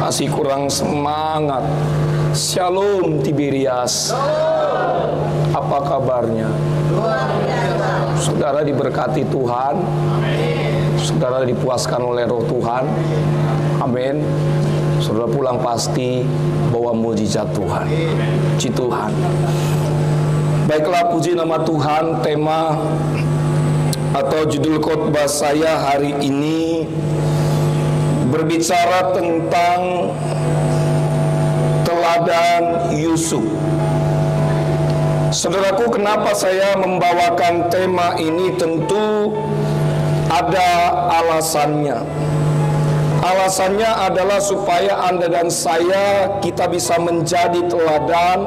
Masih kurang semangat. Shalom Tiberias. Apa kabarnya? Saudara diberkati Tuhan. Saudara dipuaskan oleh roh Tuhan. Amin. Saudara pulang pasti bawa mujizat Tuhan. Puji Tuhan. Baiklah, puji nama Tuhan. Tema atau judul khotbah saya hari ini berbicara tentang teladan Yusuf. Saudaraku, kenapa saya membawakan tema ini? Tentu ada alasannya. Alasannya adalah supaya Anda dan saya kita bisa menjadi teladan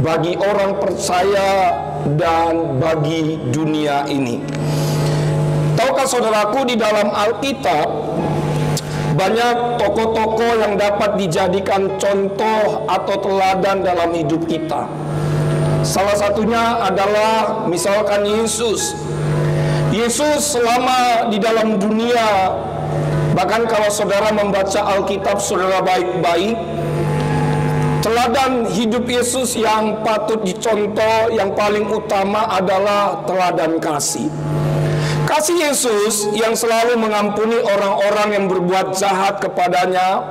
bagi orang percaya dan bagi dunia ini. Tahukah saudaraku, di dalam Alkitab banyak tokoh-tokoh yang dapat dijadikan contoh atau teladan dalam hidup kita. Salah satunya adalah misalkan Yesus. Yesus selama di dalam dunia, bahkan kalau saudara membaca Alkitab saudara baik-baik, teladan hidup Yesus yang patut dicontoh yang paling utama adalah teladan kasih. Kasih Yesus yang selalu mengampuni orang-orang yang berbuat jahat kepadanya.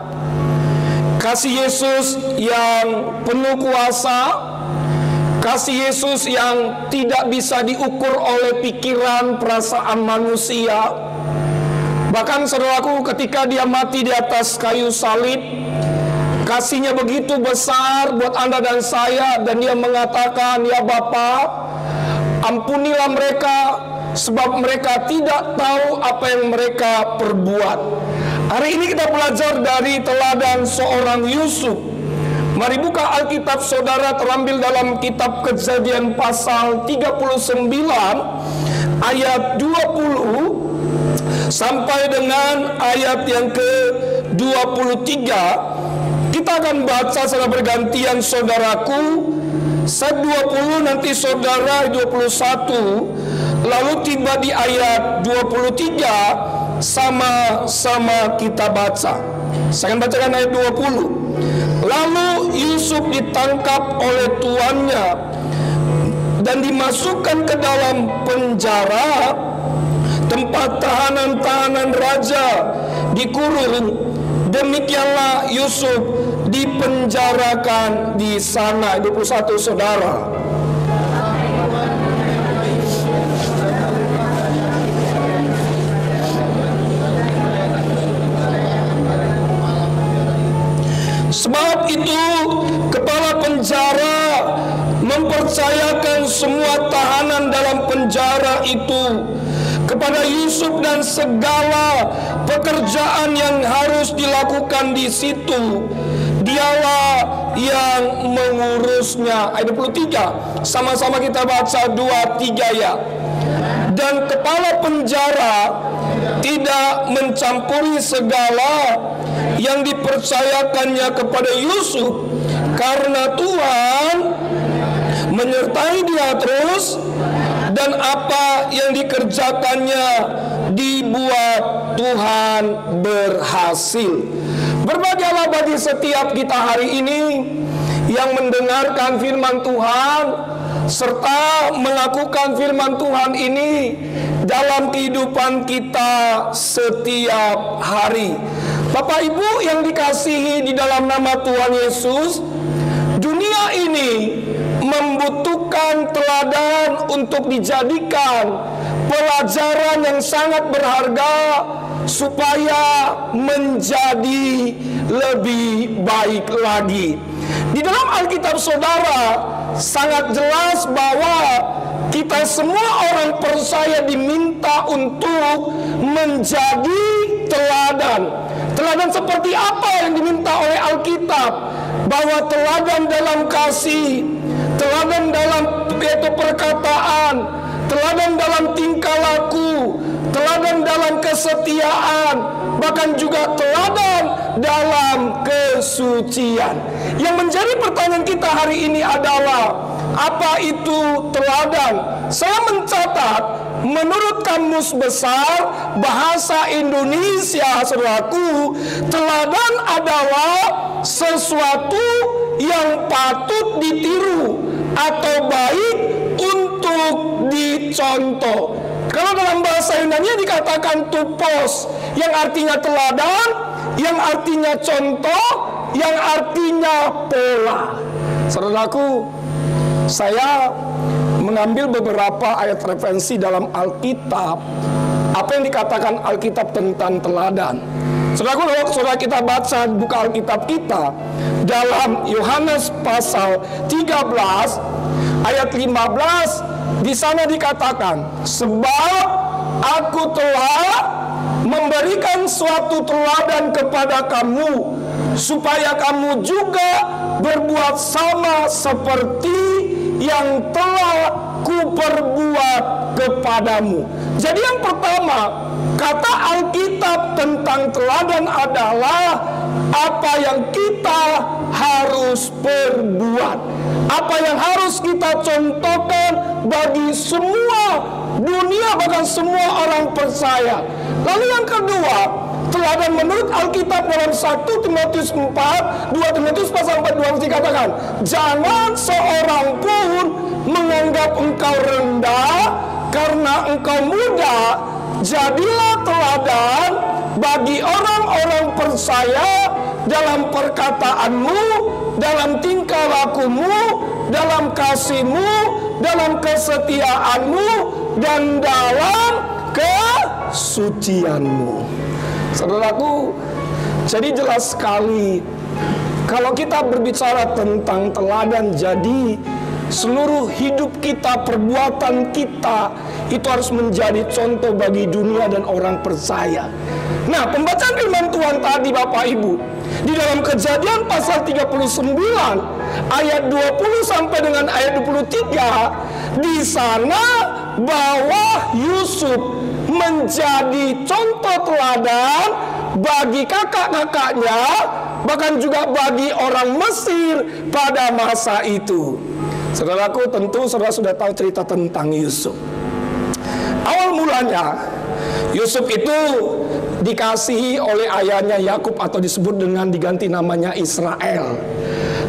Kasih Yesus yang penuh kuasa. Kasih Yesus yang tidak bisa diukur oleh pikiran, perasaan manusia. Bahkan saudaraku, ketika dia mati di atas kayu salib, kasihnya begitu besar buat Anda dan saya. Dan dia mengatakan, "Ya Bapa, ampunilah mereka, sebab mereka tidak tahu apa yang mereka perbuat." Hari ini kita belajar dari teladan seorang Yusuf. Mari buka Alkitab saudara, terambil dalam kitab Kejadian pasal 39 ayat 20 sampai dengan ayat yang ke-23. Kita akan baca secara bergantian saudaraku. Saya 20, nanti saudara 21. Lalu tiba di ayat 23, sama-sama kita baca. Saya akan bacakan ayat 20. Lalu Yusuf ditangkap oleh tuannya dan dimasukkan ke dalam penjara, tempat tahanan-tahanan raja, dikurung. Demikianlah Yusuf dipenjarakan di sana. 21 saudara. Sebab itu kepala penjara mempercayakan semua tahanan dalam penjara itu kepada Yusuf dan segala pekerjaan yang harus dilakukan di situ. Dialah yang mengurusnya. Ayat 23. Sama-sama kita baca 2-3 ya. Dan kepala penjara tidak mencampuri segala yang dipercayakannya kepada Yusuf, karena Tuhan menyertai dia terus, dan apa yang dikerjakannya dibuat Tuhan berhasil. Berbahagialah bagi setiap kita hari ini yang mendengarkan firman Tuhan serta melakukan firman Tuhan ini dalam kehidupan kita setiap hari. Bapak Ibu yang dikasihi di dalam nama Tuhan Yesus, dunia ini membutuhkan teladan untuk dijadikan pelajaran yang sangat berharga supaya menjadi lebih baik lagi. Di dalam Alkitab saudara sangat jelas bahwa kita semua orang percaya diminta untuk menjadi teladan. Teladan seperti apa yang diminta oleh Alkitab? Bahwa teladan dalam kasih, teladan dalam perkataan, teladan dalam tingkah laku, teladan dalam kesetiaan, bahkan juga teladan dalam kesucian. Yang menjadi pertanyaan kita hari ini adalah, apa itu teladan? Saya mencatat, menurut Kamus Besar Bahasa Indonesia, saudaraku, teladan adalah sesuatu yang patut ditiru atau baik untuk dicontoh. Kalau dalam bahasa Yunani dikatakan tupos, yang artinya teladan, yang artinya contoh, yang artinya pola. Saudaraku, saya mengambil beberapa ayat referensi dalam Alkitab. Apa yang dikatakan Alkitab tentang teladan? Saudaraku, kalau saudara kita baca buka Alkitab kita dalam Yohanes pasal 13 ayat 15, di sana dikatakan, sebab aku telah memberikan suatu teladan kepada kamu, supaya kamu juga berbuat sama seperti yang telah kuperbuat kepadamu. Jadi yang pertama, kata Alkitab tentang teladan adalah apa yang kita harus perbuat, apa yang harus kita contohkan bagi semua dunia, bahkan semua orang percaya. Lalu yang kedua, teladan menurut Alkitab dalam 1 Timotius 4, 2 Timotius pasal 4 dikatakan, jangan seorang pun menganggap engkau rendah karena engkau muda. Jadilah teladan bagi orang-orang percaya dalam perkataanmu, dalam tingkah lakumu, dalam kasihmu, dalam kesetiaanmu, dan dalam kesucianmu. Saudaraku, jadi jelas sekali kalau kita berbicara tentang teladan, jadi seluruh hidup kita, perbuatan kita itu harus menjadi contoh bagi dunia dan orang percaya. Nah, pembacaan firman Tuhan tadi Bapak Ibu, di dalam Kejadian pasal 39 ayat 20 sampai dengan ayat 23, di sana bahwa Yusuf menjadi contoh teladan bagi kakak-kakaknya, bahkan juga bagi orang Mesir pada masa itu. Saudaraku, tentu saudara sudah tahu cerita tentang Yusuf. Awal mulanya Yusuf itu dikasihi oleh ayahnya Yakub, atau disebut dengan diganti namanya Israel.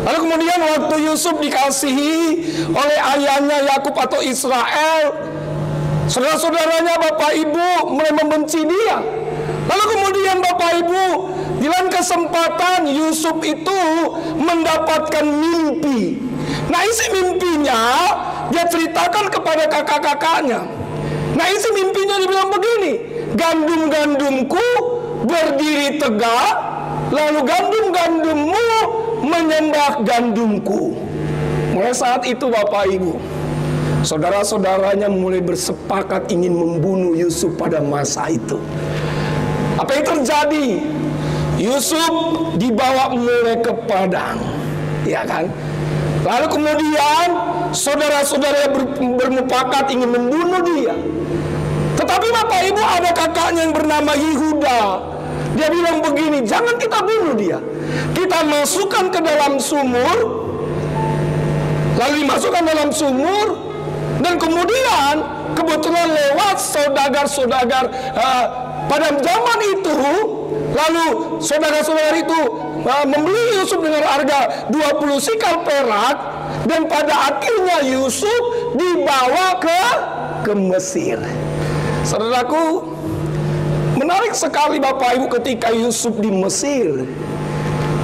Lalu kemudian waktu Yusuf dikasihi oleh ayahnya Yakub atau Israel, saudara-saudaranya Bapak Ibu mulai membenci dia. Lalu kemudian Bapak Ibu, di lain kesempatan Yusuf itu mendapatkan mimpi. Nah, isi mimpinya dia ceritakan kepada kakak-kakaknya. Nah, isi mimpinya dibilang begini, gandum-gandumku berdiri tegak, lalu gandum-gandummu menyembah gandumku. Mulai saat itu Bapak Ibu, saudara-saudaranya mulai bersepakat ingin membunuh Yusuf pada masa itu. Apa yang terjadi? Yusuf dibawa mulai ke padang, ya kan? Lalu kemudian saudara-saudara bermufakat ingin membunuh dia. Tetapi Bapak Ibu, ada kakaknya yang bernama Yehuda. Dia bilang begini, jangan kita bunuh dia, kita masukkan ke dalam sumur. Lalu dimasukkan dalam sumur, dan kemudian kebetulan lewat saudagar-saudagar pada zaman itu. Lalu saudara-saudara itu membeli Yusuf dengan harga 20 sikal perak, dan pada akhirnya Yusuf dibawa ke Mesir. Saudaraku, menarik sekali Bapak Ibu ketika Yusuf di Mesir.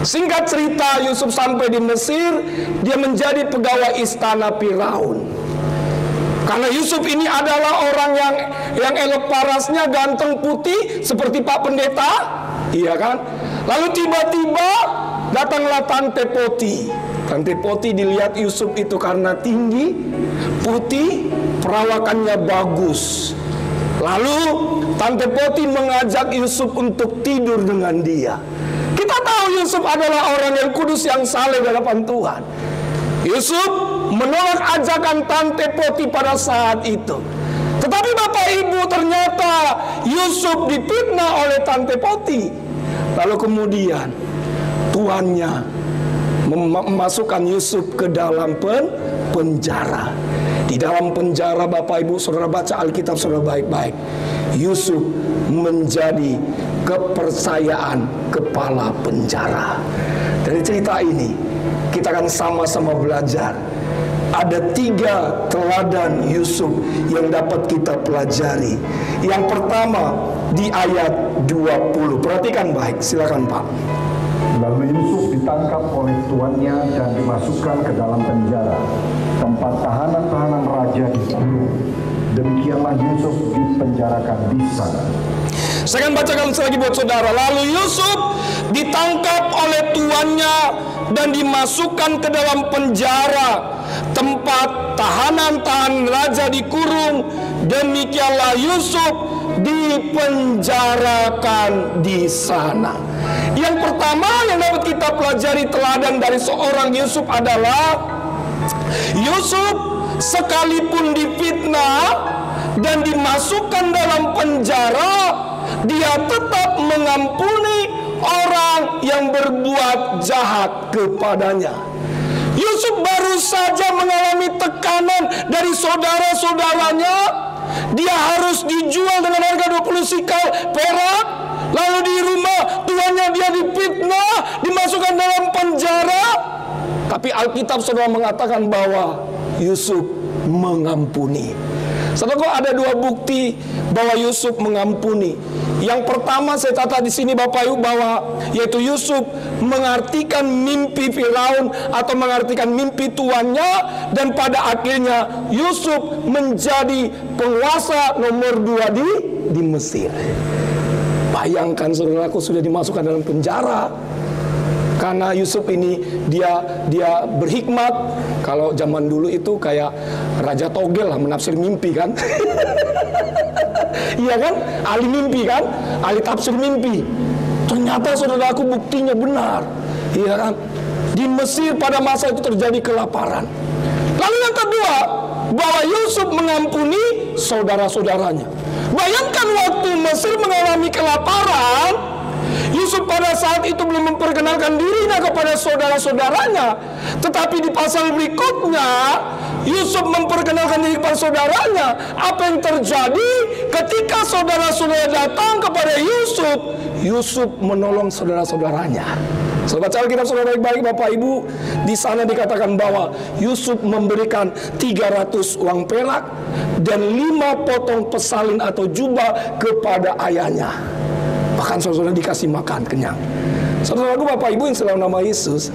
Singkat cerita, Yusuf sampai di Mesir, dia menjadi pegawai istana Firaun. Karena Yusuf ini adalah orang yang elok parasnya, ganteng, putih seperti Pak Pendeta, iya kan? Lalu tiba-tiba datanglah Tante Poti. Tante Poti dilihat Yusuf itu karena tinggi, putih, perawakannya bagus. Lalu Tante Poti mengajak Yusuf untuk tidur dengan dia. Kita tahu Yusuf adalah orang yang kudus, yang saleh di hadapan Tuhan. Yusuf menolak ajakan Tante Poti pada saat itu. Tetapi Bapak Ibu, ternyata Yusuf difitnah oleh Tante Poti. Lalu kemudian tuannya memasukkan Yusuf ke dalam penjara. Di dalam penjara Bapak Ibu, saudara baca Alkitab saudara baik-baik, Yusuf menjadi kepercayaan kepala penjara. Dari cerita ini kita akan sama-sama belajar. Ada 3 teladan Yusuf yang dapat kita pelajari. Yang pertama di ayat 20. Perhatikan baik, silakan Pak. Lalu Yusuf ditangkap oleh tuannya dan dimasukkan ke dalam penjara, tempat tahanan-tahanan raja dikurung. Demikianlah Yusuf dipenjarakan di sana. Saya akan bacakan sekali lagi buat saudara. Lalu Yusuf ditangkap oleh tuannya dan dimasukkan ke dalam penjara, tempat tahanan-tahanan raja dikurung. Demikianlah Yusuf dipenjarakan di sana. Yang pertama yang dapat kita pelajari teladan dari seorang Yusuf adalah Yusuf sekalipun difitnah dan dimasukkan dalam penjara, dia tetap mengampuni orang yang berbuat jahat kepadanya. Yusuf baru saja mengalami tekanan dari saudara-saudaranya. Dia harus dijual dengan harga 20 sikal perak. Lalu di rumah tuannya dia difitnah, dimasukkan dalam penjara. Tapi Alkitab saudara mengatakan bahwa Yusuf mengampuni. Saudara, ada 2 bukti bahwa Yusuf mengampuni. Yang pertama saya catat di sini Bapak Ibu, bahwa yaitu Yusuf mengartikan mimpi Firaun atau mengartikan mimpi tuannya, dan pada akhirnya Yusuf menjadi penguasa nomor 2 di Mesir. Bayangkan saudaraku, sudah dimasukkan dalam penjara karena Yusuf ini dia berhikmat. Kalau zaman dulu itu kayak Raja Togel lah, menafsir mimpi kan. Iya kan, ahli mimpi kan, ahli tafsir mimpi. Ternyata saudaraku buktinya benar. Iya kan, di Mesir pada masa itu terjadi kelaparan. Lalu yang kedua, bahwa Yusuf mengampuni saudara-saudaranya. Bayangkan waktu Mesir mengalami kelaparan, Yusuf pada saat itu belum memperkenalkan dirinya kepada saudara-saudaranya. Tetapi di pasal berikutnya Yusuf memperkenalkan diri kepada saudaranya. Apa yang terjadi ketika saudara-saudara datang kepada Yusuf? Yusuf menolong saudara-saudaranya. Saudara baca Alkitab saudara baik-baik Bapak Ibu. Di sana dikatakan bahwa Yusuf memberikan 300 uang perak dan 5 potong pesalin atau jubah kepada ayahnya. Bahkan saudara dikasih makan kenyang. Saudaraku Bapak Ibu yang selalu nama Yesus,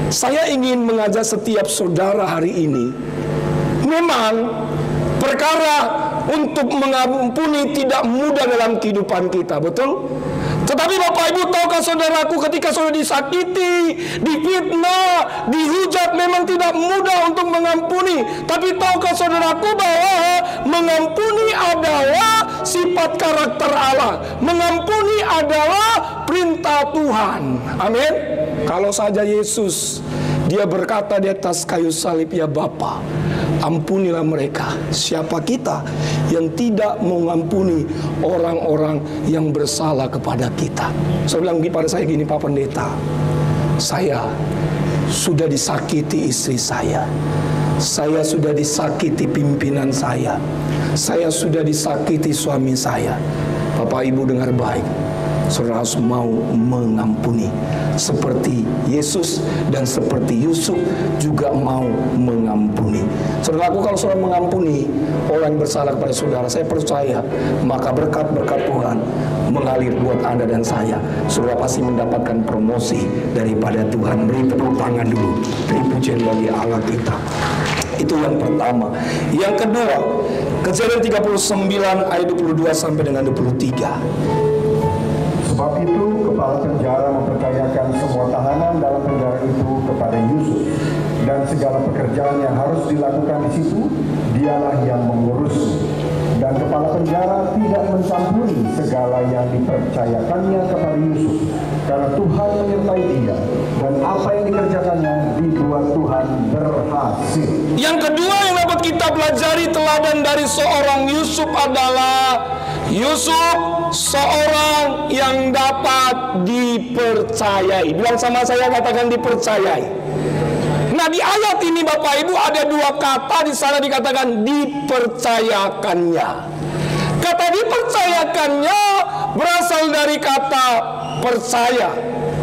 saya ingin mengajak setiap saudara hari ini. Memang perkara untuk mengampuni tidak mudah dalam kehidupan kita, betul? Tetapi Bapak Ibu, tahukah saudaraku, ketika saudara disakiti, difitnah, dihujat, memang tidak mudah untuk mengampuni. Tapi tahukah saudaraku bahwa mengampuni adalah sifat karakter Allah. Mengampuni adalah perintah Tuhan. Amin. Kalau saja Yesus, dia berkata di atas kayu salib, ya Bapa, ampunilah mereka. Siapa kita yang tidak mengampuni orang-orang yang bersalah kepada kita? Saya bilang pada saya gini, Pak Pendeta, saya sudah disakiti istri saya sudah disakiti pimpinan saya sudah disakiti suami saya. Bapak Ibu dengar baik, saudara harus mau mengampuni seperti Yesus, dan seperti Yusuf juga mau mengampuni. Saudaraku, kalau saudara mengampuni orang yang bersalah kepada saudara, saya percaya maka berkat-berkat Tuhan mengalir buat Anda dan saya. Saudara pasti mendapatkan promosi daripada Tuhan. Beri tepuk tangan dulu, beri pujian bagi Allah kita. Itu yang pertama. Yang kedua, Kejadian 39 ayat 22 sampai dengan 23. Sebab itu kepala penjara mempercayakan semua tahanan dalam penjara itu kepada Yusuf, dan segala pekerjaan yang harus dilakukan di situ dialah yang mengurus. Dan kepala penjara tidak mencampuri segala yang dipercayakannya kepada Yusuf, karena Tuhan menyertai dia, dan apa yang dikerjakannya dibuat Tuhan berhasil. Yang kedua yang dapat kita pelajari teladan dari seorang Yusuf adalah Yusuf seorang yang dapat dipercayai. Bilang sama saya, katakan dipercayai. Nah, di ayat ini Bapak Ibu ada 2 kata di sana dikatakan dipercayakannya. Kata dipercayakannya berasal dari kata percaya,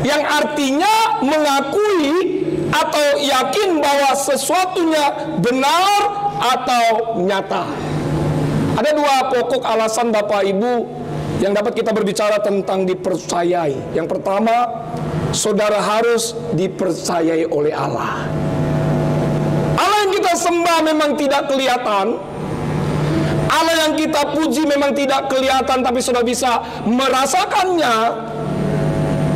yang artinya mengakui atau yakin bahwa sesuatunya benar atau nyata. Ada dua pokok alasan Bapak Ibu yang dapat kita berbicara tentang dipercayai. Yang pertama, saudara harus dipercayai oleh Allah. Allah yang kita sembah memang tidak kelihatan. Allah yang kita puji memang tidak kelihatan, tapi saudara bisa merasakannya.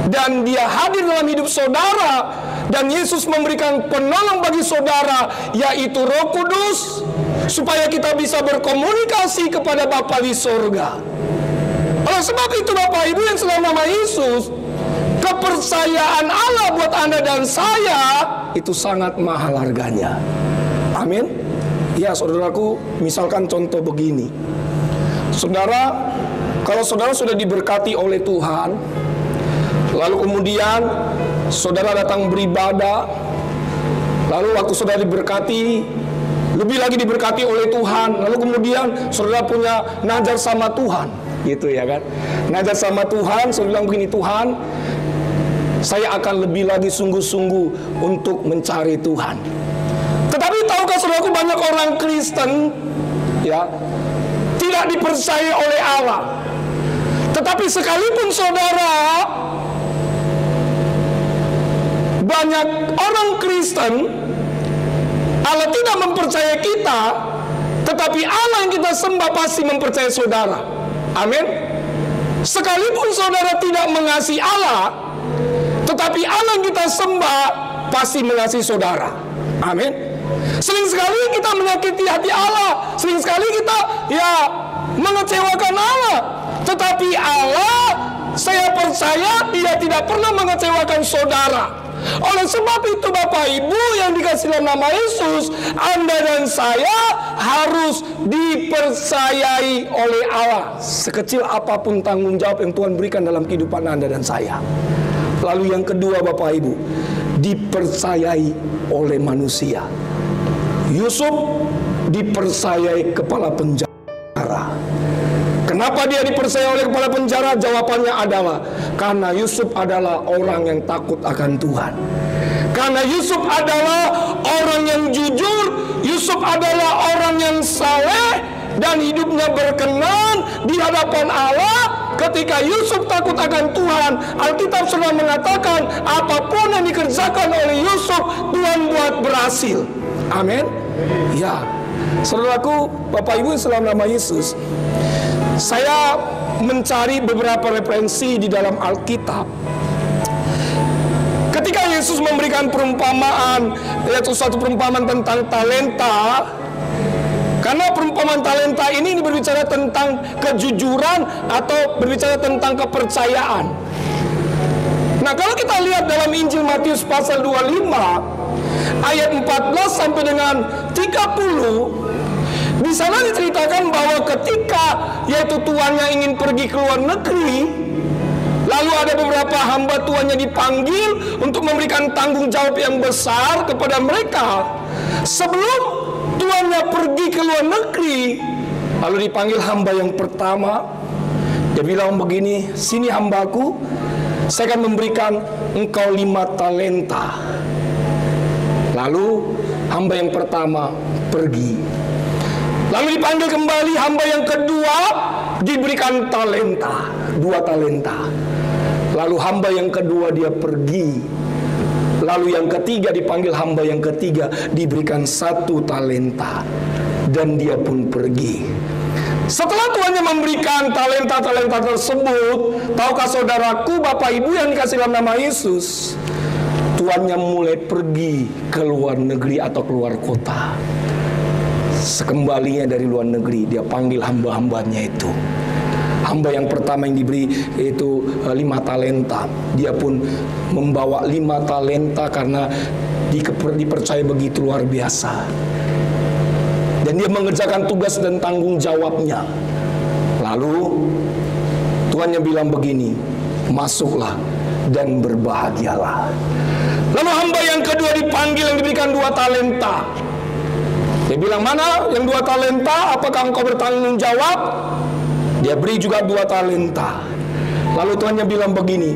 Dan dia hadir dalam hidup saudara. Dan Yesus memberikan penolong bagi saudara, yaitu Roh Kudus, supaya kita bisa berkomunikasi kepada Bapa di surga. Oleh sebab itu Bapak Ibu yang dalam nama Yesus, kepercayaan Allah buat Anda dan saya itu sangat mahal harganya. Amin. Ya saudaraku, misalkan contoh begini. Saudara, kalau saudara sudah diberkati oleh Tuhan, lalu kemudian saudara datang beribadah, lalu waktu saudara diberkati, lebih lagi diberkati oleh Tuhan, lalu kemudian saudara punya nazar sama Tuhan, gitu ya kan? Nazar sama Tuhan, saudara bilang begini, Tuhan, saya akan lebih lagi sungguh-sungguh untuk mencari Tuhan. Tetapi tahukah saudaraku, banyak orang Kristen ya tidak dipercaya oleh Allah. Tetapi sekalipun saudara, banyak orang Kristen, Allah tidak mempercayai kita, tetapi Allah yang kita sembah pasti mempercayai saudara. Amin. Sekalipun saudara tidak mengasihi Allah, tetapi Allah yang kita sembah pasti mengasihi saudara. Amin. Sering sekali kita menyakiti hati Allah, sering sekali kita mengecewakan Allah, tetapi Allah, saya percaya dia tidak pernah mengecewakan saudara. Oleh sebab itu Bapak Ibu yang dikasih dalam nama Yesus, Anda dan saya harus dipercayai oleh Allah, sekecil apapun tanggung jawab yang Tuhan berikan dalam kehidupan Anda dan saya. Lalu yang kedua Bapak Ibu, dipercayai oleh manusia. Yusuf dipercayai kepala penjara. Kenapa dia dipercaya oleh kepala penjara? Jawabannya adalah karena Yusuf adalah orang yang takut akan Tuhan. Karena Yusuf adalah orang yang jujur, Yusuf adalah orang yang saleh dan hidupnya berkenan di hadapan Allah. Ketika Yusuf takut akan Tuhan, Alkitab sudah mengatakan apapun yang dikerjakan oleh Yusuf, Tuhan buat berhasil. Amin. Ya, saudaraku, Bapak Ibu dalam nama Yesus, saya mencari beberapa referensi di dalam Alkitab. Ketika Yesus memberikan perumpamaan, yaitu satu perumpamaan tentang talenta, karena perumpamaan talenta ini berbicara tentang kejujuran atau berbicara tentang kepercayaan. Nah, kalau kita lihat dalam Injil Matius pasal 25 ayat 14 sampai dengan 30, di sana diceritakan bahwa ketika yaitu tuannya ingin pergi ke luar negeri, lalu ada beberapa hamba tuannya dipanggil untuk memberikan tanggung jawab yang besar kepada mereka. Sebelum tuannya pergi ke luar negeri, lalu dipanggil hamba yang pertama. Dia bilang begini, sini hambaku, saya akan memberikan engkau 5 talenta. Lalu hamba yang pertama pergi. Lalu dipanggil kembali hamba yang kedua, diberikan talenta, 2 talenta. Lalu hamba yang kedua dia pergi. Lalu yang ketiga dipanggil hamba yang ketiga, diberikan 1 talenta. Dan dia pun pergi. Setelah tuannya memberikan talenta-talenta tersebut, tahukah saudaraku, Bapak Ibu yang dikasih dalam nama Yesus, tuannya mulai pergi ke luar negeri atau keluar kota. Sekembalinya dari luar negeri, dia panggil hamba-hambanya itu. Hamba yang pertama yang diberi itu 5 talenta. Dia pun membawa 5 talenta karena dipercaya begitu luar biasa. Dan dia mengerjakan tugas dan tanggung jawabnya. Lalu tuannya bilang begini, masuklah dan berbahagialah. Lalu hamba yang kedua dipanggil yang diberikan 2 talenta. Dia bilang, mana yang 2 talenta? Apakah engkau bertanggung jawab? Dia beri juga 2 talenta. Lalu Tuhannya bilang begini,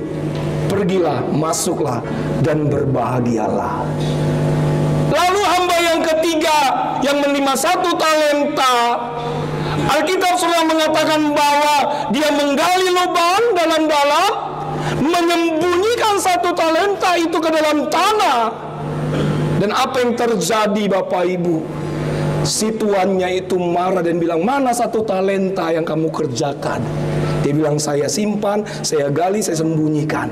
pergilah, masuklah, dan berbahagialah. Lalu hamba yang ketiga yang menerima 1 talenta, Alkitab sudah mengatakan bahwa dia menggali lubang dalam-dalam, menyembunyikan 1 talenta itu ke dalam tanah. Dan apa yang terjadi Bapak Ibu? Si tuannya itu marah dan bilang, mana 1 talenta yang kamu kerjakan? Dia bilang, saya simpan, saya gali, saya sembunyikan.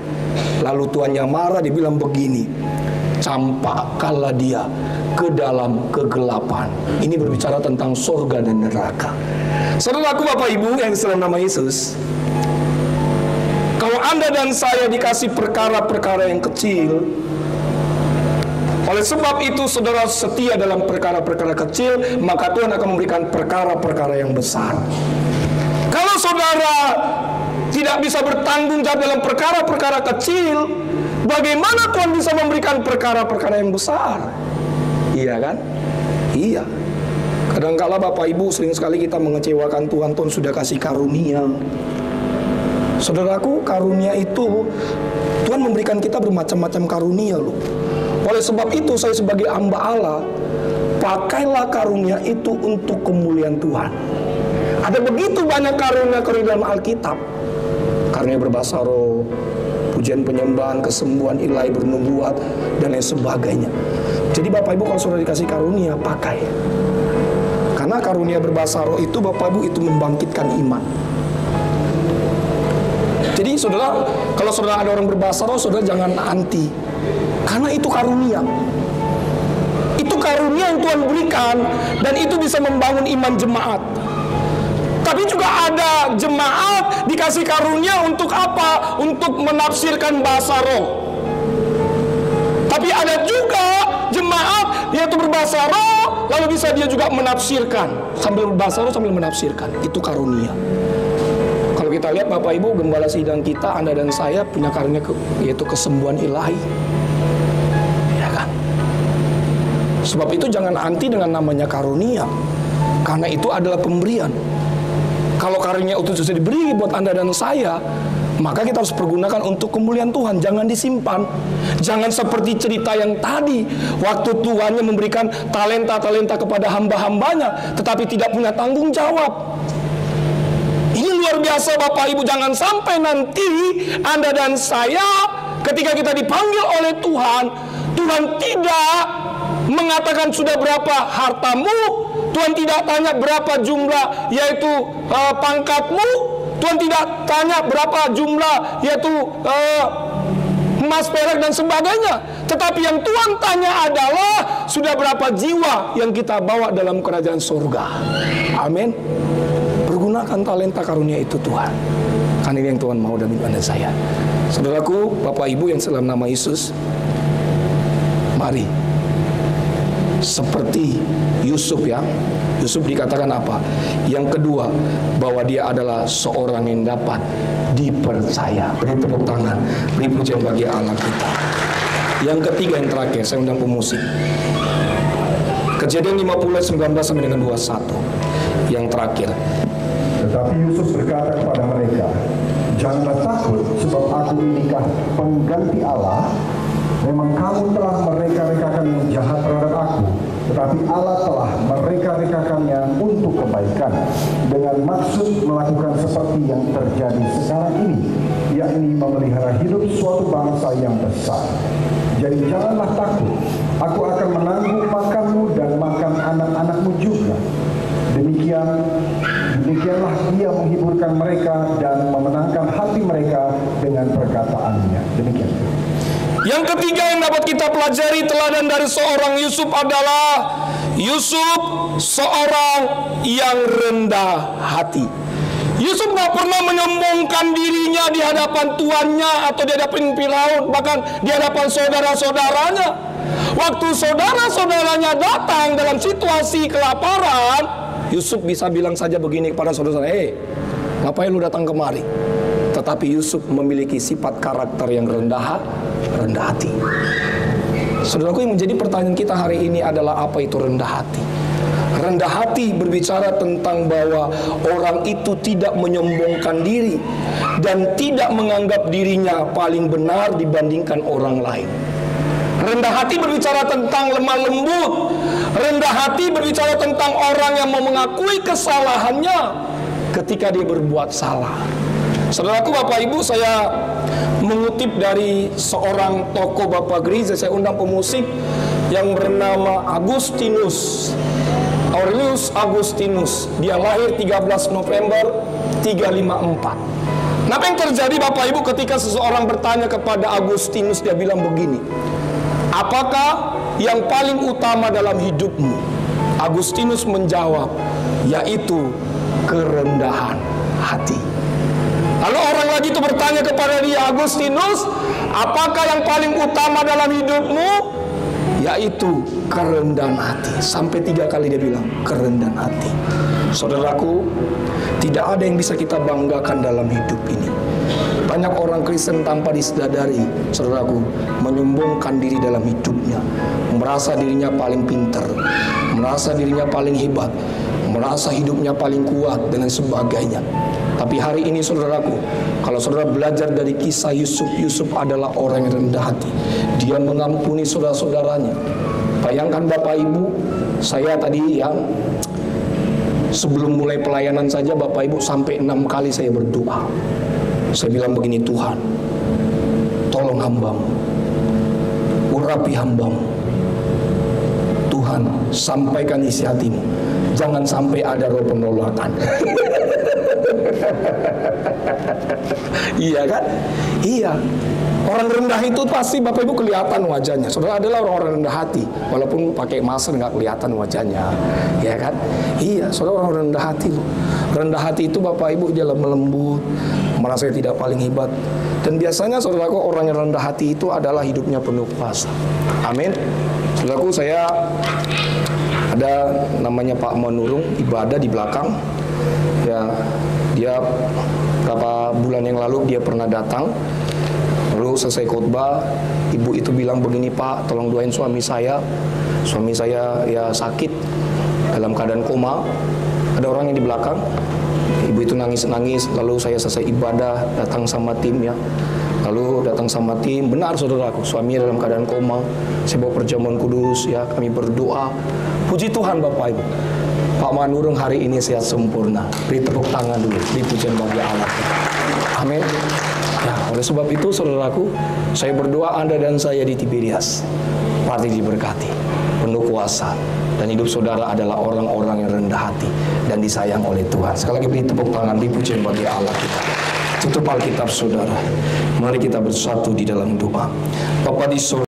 Lalu tuannya marah, dia bilang begini, campakkanlah dia ke dalam kegelapan. Ini berbicara tentang surga dan neraka. Saudaraku Bapak Ibu yang dalam nama Yesus, kalau Anda dan saya dikasih perkara-perkara yang kecil, oleh sebab itu saudara setia dalam perkara-perkara kecil, maka Tuhan akan memberikan perkara-perkara yang besar. Kalau saudara tidak bisa bertanggung jawab dalam perkara-perkara kecil, bagaimana Tuhan bisa memberikan perkara-perkara yang besar? Iya kan? Iya. Kadang-kala Bapak Ibu sering sekali kita mengecewakan Tuhan. Tuhan sudah kasih karunia. Saudaraku, karunia itu Tuhan memberikan kita bermacam-macam karunia loh. Oleh sebab itu saya sebagai hamba Allah, pakailah karunia itu untuk kemuliaan Tuhan. Ada begitu banyak karunia-karunia dalam Alkitab. Karunia berbahasa roh, pujian penyembahan, kesembuhan ilahi, bernubuat, dan lain sebagainya. Jadi Bapak Ibu kalau sudah dikasih karunia, pakai. Karena karunia berbahasa roh itu Bapak Ibu itu membangkitkan iman. Jadi saudara, kalau saudara ada orang berbahasa roh, saudara jangan anti. Karena itu karunia. Itu karunia yang Tuhan berikan, dan itu bisa membangun iman jemaat. Tapi juga ada jemaat dikasih karunia untuk apa? Untuk menafsirkan bahasa roh. Tapi ada juga jemaat yaitu berbahasa roh, lalu bisa dia juga menafsirkan. Sambil berbahasa roh sambil menafsirkan. Itu karunia. Kalau kita lihat Bapak Ibu, gembala sidang kita, Anda dan saya punya karunia yaitu kesembuhan ilahi. Ya kan? Sebab itu jangan anti dengan namanya karunia. Karena itu adalah pemberian. Kalau karunia itu sudah diberi buat Anda dan saya, maka kita harus pergunakan untuk kemuliaan Tuhan. Jangan disimpan. Jangan seperti cerita yang tadi, waktu Tuhannya memberikan talenta-talenta kepada hamba-hambanya, tetapi tidak punya tanggung jawab. Ini luar biasa Bapak Ibu. Jangan sampai nanti Anda dan saya ketika kita dipanggil oleh Tuhan, Tuhan tidak mengatakan sudah berapa hartamu, Tuhan tidak tanya berapa jumlah yaitu pangkatmu, Tuhan tidak tanya berapa jumlah yaitu emas, perak dan sebagainya. Tetapi yang Tuhan tanya adalah sudah berapa jiwa yang kita bawa dalam kerajaan surga. Amin. Pergunakan talenta karunia itu Tuhan. Karena ini yang Tuhan mau dan Anda saya. Saudaraku, Bapak Ibu yang dalam nama Yesus, mari seperti Yusuf ya. Yusuf dikatakan apa? Yang kedua, bahwa dia adalah seorang yang dapat dipercaya. Beri tepuk tangan, beri pujian bagi Allah kita. Yang ketiga, yang terakhir, saya undang pemusik. Kejadian 50 19 sampai dengan 21. Yang terakhir. Tetapi Yusuf berkata kepada mereka, janganlah takut, sebab aku inikah pengganti Allah. Memang kamu telah mereka-rekakan yang jahat terhadap aku, tetapi Allah telah mereka-rekakannya untuk kebaikan, dengan maksud melakukan seperti yang terjadi sekarang ini, yakni memelihara hidup suatu bangsa yang besar. Jadi janganlah takut, aku akan menanggung makanmu dan makan anak-anakmu juga. Demikianlah dia menghiburkan mereka dan memenangkan hati mereka dengan perkataannya. Demikian. Yang ketiga yang dapat kita pelajari teladan dari seorang Yusuf adalah Yusuf seorang yang rendah hati. Yusuf gak pernah menyombongkan dirinya di hadapan tuannya atau di hadapan Firaun, bahkan di hadapan saudara-saudaranya. Waktu saudara-saudaranya datang dalam situasi kelaparan, Yusuf bisa bilang saja begini kepada saudara, ngapain lu datang kemari? Tetapi Yusuf memiliki sifat karakter yang rendah hati. Saudaraku, yang menjadi pertanyaan kita hari ini adalah apa itu rendah hati? Rendah hati berbicara tentang bahwa orang itu tidak menyombongkan diri dan tidak menganggap dirinya paling benar dibandingkan orang lain. Rendah hati berbicara tentang lemah lembut. Rendah hati berbicara tentang orang yang mau mengakui kesalahannya ketika dia berbuat salah. Saudaraku, Bapak Ibu, saya mengutip dari seorang tokoh Bapak gereja. Saya undang pemusik yang bernama Agustinus, Aurelius Agustinus. Dia lahir 13 November 354. Nah, apa yang terjadi Bapak Ibu ketika seseorang bertanya kepada Agustinus? Dia bilang begini, apakah yang paling utama dalam hidupmu? Agustinus menjawab, yaitu kerendahan hati. Lalu orang lagi itu bertanya kepada dia, Agustinus, apakah yang paling utama dalam hidupmu? Yaitu kerendahan hati. Sampai 3 kali dia bilang kerendahan hati. Saudaraku, tidak ada yang bisa kita banggakan dalam hidup ini. Banyak orang Kristen tanpa disadari, saudaraku, menyombongkan diri dalam hidupnya, merasa dirinya paling pintar, merasa dirinya paling hebat, merasa hidupnya paling kuat dan sebagainya. Tapi hari ini saudaraku, kalau saudara belajar dari kisah Yusuf, Yusuf adalah orang yang rendah hati. Dia mengampuni saudara-saudaranya. Bayangkan Bapak Ibu, saya tadi yang sebelum mulai pelayanan saja Bapak Ibu sampai 6 kali saya berdoa. Saya bilang begini, Tuhan, tolong hambamu, urapi hambamu. Tuhan, sampaikan isi hatimu, jangan sampai ada roh penolakan. Iya kan? Iya. Orang rendah itu pasti Bapak Ibu kelihatan wajahnya. Saudara adalah orang-orang rendah hati, walaupun pakai masker nggak kelihatan wajahnya, ya kan? Iya, saudara orang rendah hati. Rendah hati itu Bapak Ibu dia lembut, merasa tidak paling hebat. Dan biasanya saudaraku, orang yang rendah hati itu adalah hidupnya penuh kuasa. Amin. Saudaraku, saya ada namanya Pak Manurung, ibadah di belakang. Ya, dia berapa bulan yang lalu dia pernah datang. Lalu selesai khotbah, ibu itu bilang begini, Pak, tolong doain suami saya. Suami saya ya sakit, dalam keadaan koma. Ada orang yang di belakang. Ibu itu nangis-nangis. Lalu saya selesai ibadah, datang sama tim ya. Lalu datang sama tim, benar saudaraku, suaminya dalam keadaan koma. Saya bawa perjamuan kudus ya, kami berdoa. Puji Tuhan Bapak Ibu, Pak Manurung hari ini sehat sempurna. Beri tepuk tangan dulu, beri pujian bagi Allah. Amin. Ya, oleh sebab itu saudaraku, saya berdoa Anda dan saya di Tiberias pasti diberkati, penuh kuasa, dan hidup saudara adalah orang-orang yang rendah hati dan disayang oleh Tuhan. Sekali lagi beri tepuk tangan, beri pujian bagi Allah kita. Tutup Alkitab saudara. Mari kita bersatu di dalam doa. Bapa di surga,